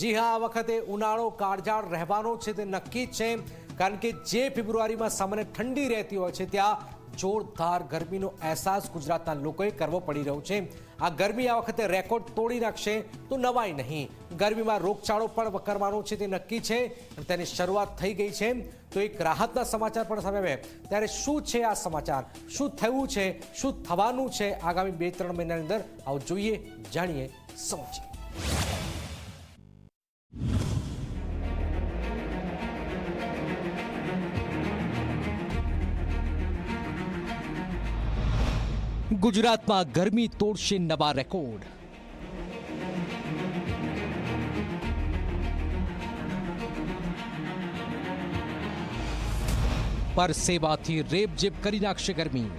जी हाँ, आ वखते उनाळो काळजाळ રહેવાનો છે તે નક્કી જ છે, કારણ કે જે ફેબ્રુઆરીમાં સામાન્ય ઠંડી રહેતી હોય છે ત્યાં જોરદાર ગરમીનો અહેસાસ ગુજરાતના લોકોએ કરવો પડી રહ્યો છે। આ ગરમી આ વખતે રેકોર્ડ તોડી નાખશે તો નવાઈ નહીં। ગરમીમાં રોગચાળો પણ કરવાનો છે તે નક્કી છે, તેની શરૂઆત થઈ ગઈ છે। તો એક રાહતના સમાચાર પણ સામે આવ્યા, ત્યારે શું છે આ સમાચાર, શું થયું છે, શું થવાનું છે આગામી 2-3 મહિનાની અંદર, આવો જોઈએ, જાણીએ, સમજીએ। ગુજરાતમાં ગરમી તોડશે નવા રેકોર્ડ। પરસેવાથી રેબઝેબ કરી નાખશે ગરમી।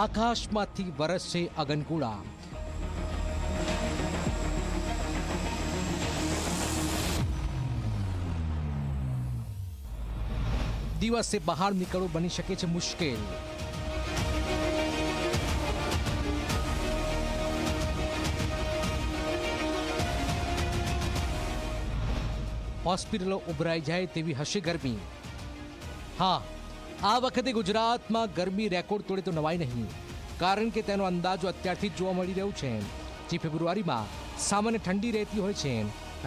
આકાશમાંથી વરસશે અગનગોળા। દિવસે બહાર નીકળવું બની શકે છે મુશ્કેલ। હોસ્પિટલો ઉભરાઈ જાય તેવી હશે ગરમી। હા, આ વખતે ગુજરાતમાં ગરમી રેકોર્ડ તોડે તો નવાઈ નહીં, કારણ કે તેનો અંદાજો અત્યારથી જ જોવા મળી રહ્યો છે। જે ફેબ્રુઆરીમાં સામાન્ય ઠંડી રહેતી હોય છે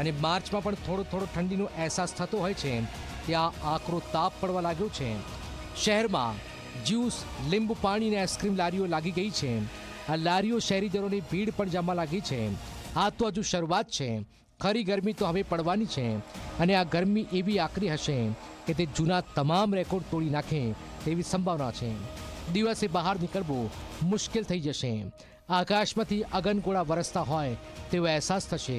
અને માર્ચમાં પણ થોડો ઠંડીનો અહેસાસ થતો હોય છે, ત્યાં આકરો તાપ પડવા લાગ્યો છે। શહેરમાં જ્યુસ, લીંબુ પાણી અને આઈસ્ક્રીમ લારીઓ લાગી ગઈ છે। આ લારીઓ શહેરીજનોની ભીડ પણ જમવા લાગી છે। આ તો હજુ શરૂઆત છે, ખરી ગરમી તો હવે પડવાની છે અને આ ગરમી એવી આકરી હશે કે તે જૂના તમામ રેકોર્ડ તોડી નાખે તેવી સંભાવના છે। દિવસે બહાર નીકળવું મુશ્કેલ થઈ જશે। આકાશમાંથી અગનગોળા વરસતા હોય તેવો અહેસાસ થશે।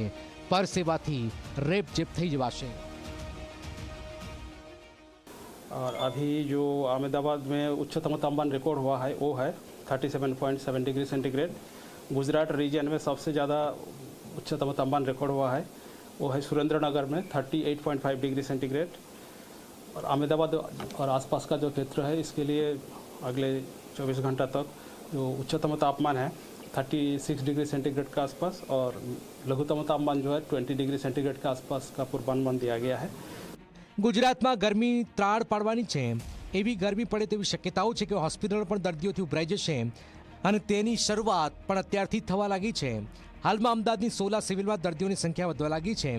પરસેવાથી રેબઝેબ થઈ જવાશે। और अभी जो अहमदाबाद में उच्चतम तापमान रिकॉर्ड हुआ है वो है 37.7 डिग्री सेंटीग्रेड। गुजरात रीजन में सबसे ज़्यादा उच्चतम तापमान रिकॉर्ड हुआ है वो है सुरेंद्रनगर में 38.5 डिग्री सेंटीग्रेड। और अहमदाबाद और आसपास का जो क्षेत्र है इसके लिए अगले 24 घंटा तक जो उच्चतम तापमान है 36 डिग्री सेंटीग्रेड के आसपास और लघुतम तापमान जो है 20 डिग्री सेंटीग्रेड के आसपास का पूर्वानुमान दिया गया है। ગુજરાતમાં ગરમી ત્રાળ પાડવાની છે, એવી ગરમી પડે તેવી શક્યતાઓ છે કે હોસ્પિટલો પણ દર્દીઓથી ઉભરાઈ જશે અને તેની શરૂઆત પણ અત્યારથી થવા લાગી છે। હાલમાં અમદાવાદની 16 સિવિલમાં દર્દીઓની સંખ્યા વધવા લાગી છે।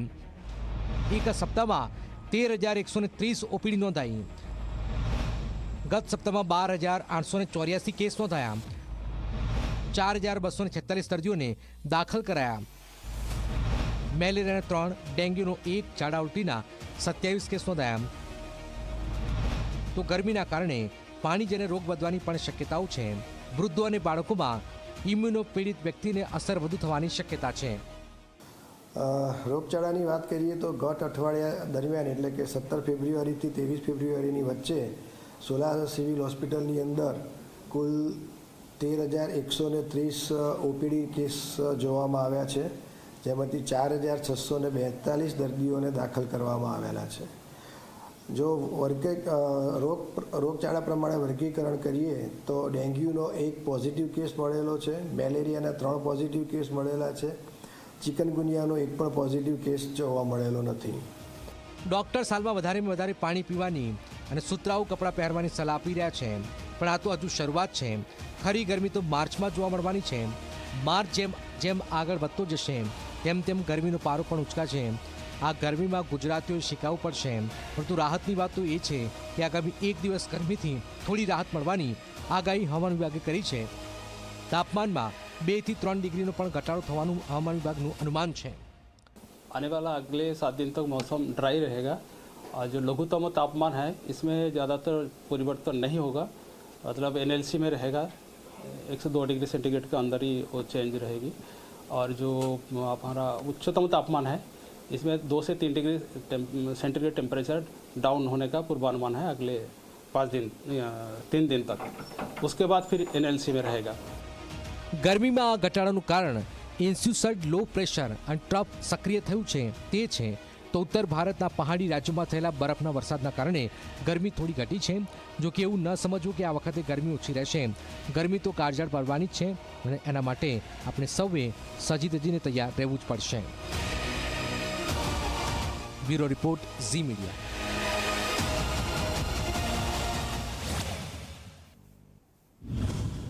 એક સપ્તાહમાં 13,130 ઓપીડી નોંધાઈ। ગત સપ્તાહમાં 12,884 કેસ નોંધાયા। 4,246 દર્દીઓને દાખલ કરાયા। મેલેરિયાના 3, ડેન્ગ્યુનો 1, ઝાડા ઉલટીના 27 કેસ નોંધાયા। તો ગરમીના કારણે પાણીજન્ય રોગ વધવાની પણ શક્યતાઓ છે। વૃદ્ધો અને બાળકોમાં ઇમ્યુનો પીડિત વ્યક્તિને અસર વધુ થવાની શક્યતા છે। રોગચાળાની વાત કરીએ તો ગત અઠવાડિયા દરમિયાન એટલે કે 17 ફેબ્રુઆરીથી 23 ફેબ્રુઆરીની વચ્ચે 16 સિવિલ હોસ્પિટલની અંદર કુલ 13,130 ઓપીડી કેસ જોવામાં આવ્યા છે, જેમાંથી 4,642 દર્દીઓને દાખલ કરવામાં આવેલા છે। જો રોગચાળા પ્રમાણે વર્ગીકરણ કરીએ તો ડેન્ગ્યુનો 1 પોઝિટિવ કેસ મળેલો છે, મેલેરિયાના 3 પોઝિટિવ કેસ મળેલા છે, ચિકનગુનિયાનો 1 પણ પોઝિટિવ કેસ જોવા મળેલો નથી। ડોક્ટર્સ હાલમાં વધારેમાં વધારે પાણી પીવાની અને સુતરાઉ કપડાં પહેરવાની સલાહ આપી રહ્યા છે, પણ આ તો હજુ શરૂઆત છે। ખરી ગરમી તો માર્ચમાં જોવા મળવાની છે। માર્ચ જેમ આગળ વધતો જશે તેમ ગરમીનો પારો પણ ઉચકાશે। આ ગરમીમાં ગુજરાતીઓએ શીખવું પડશે, પરંતુ રાહતની વાત તો એ છે કે આગામી 1 દિવસ ગરમીથી થોડી રાહત મળવાની આગાહી હવામાન વિભાગે કરી છે। તાપમાનમાં 2 થી 3 डिग्रीનો પણ ઘટાડો થવાનું હવામાન વિભાગનું अनुमान છે। आने वाला अगले 7 दिन तक मौसम ड्राई रहेगा और जो लघुतम तापमान है इसमें ज़्यादातर परिवर्तन नहीं होगा, मतलब NLC में रहेगा 102 डिग्री सेंटीग्रेड के अंदर ही वो चेंज रहेगी। और जो हमारा उच्चतम तापमान है इसमें 2 से 3 डिग्री सेंटीग्रेड टेम्परेचर डाउन होने का पूर्वानुमान है अगले 3 दिन तक। उसके बाद फिर NLC में रहेगा। ગરમીમાં આ ઘટાડાનું કારણ ઇન્સ્યુસર્ડ લો પ્રેશર અને ટ્રફ સક્રિય થયું છે તે છે। તો ઉત્તર ભારતના પહાડી રાજ્યોમાં થયેલા બરફના વરસાદના કારણે ગરમી થોડી ઘટી છે. જો કે એવું ન સમજવું કે આ વખતે ગરમી ઓછી રહેશે. ગરમી તો કાળઝાળ પડવાની જ છે અને એના માટે આપણે સૌએ સજી ધજીને તૈયાર રહેવું જ પડશે. Bureau report, Zee media.